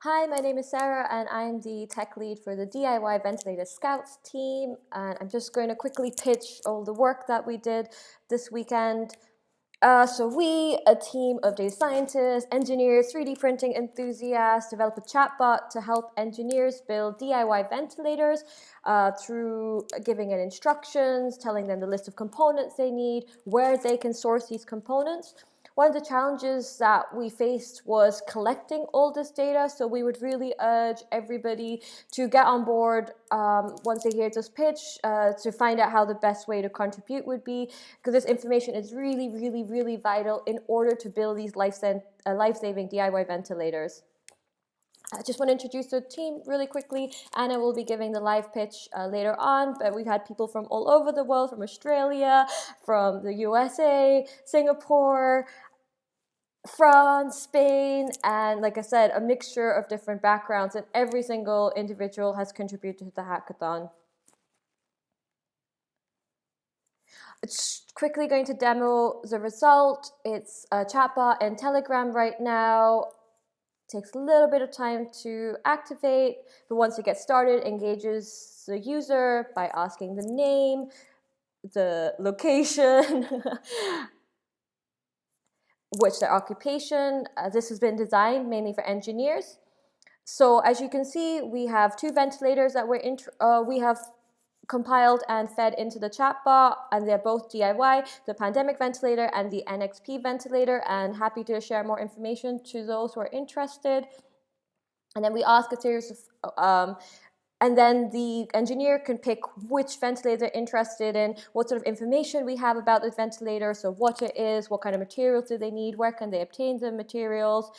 Hi, my name is Sarah and I'm the tech lead for the DIY Ventilator Scouts team. And I'm just going to quickly pitch all the work that we did this weekend. So a team of data scientists, engineers, 3D printing enthusiasts, developed a chatbot to help engineers build DIY ventilators through giving it instructions, telling them the list of components they need, where they can source these components. One of the challenges that we faced was collecting all this data, so we would really urge everybody to get on board once they hear this pitch to find out how the best way to contribute would be, because this information is really vital in order to build these life-saving DIY ventilators. I just want to introduce the team really quickly. Anna will be giving the live pitch later on, but we've had people from all over the world, from Australia, from the USA, Singapore, France, Spain, and like I said, a mixture of different backgrounds, and every single individual has contributed to the hackathon. It's quickly going to demo the result. It's a chatbot and Telegram right now. Takes a little bit of time to activate, but once it gets started, engages the user by asking the name, the location, which their occupation. This has been designed mainly for engineers. So as you can see, we have two ventilators that we have compiled and fed into the chatbot, and they're both DIY, the pandemic ventilator and the NXP ventilator, and happy to share more information to those who are interested. And then we ask a series of and then the engineer can pick which ventilator they're interested in, what sort of information we have about the ventilator, so what it is, what kind of materials do they need, where can they obtain the materials,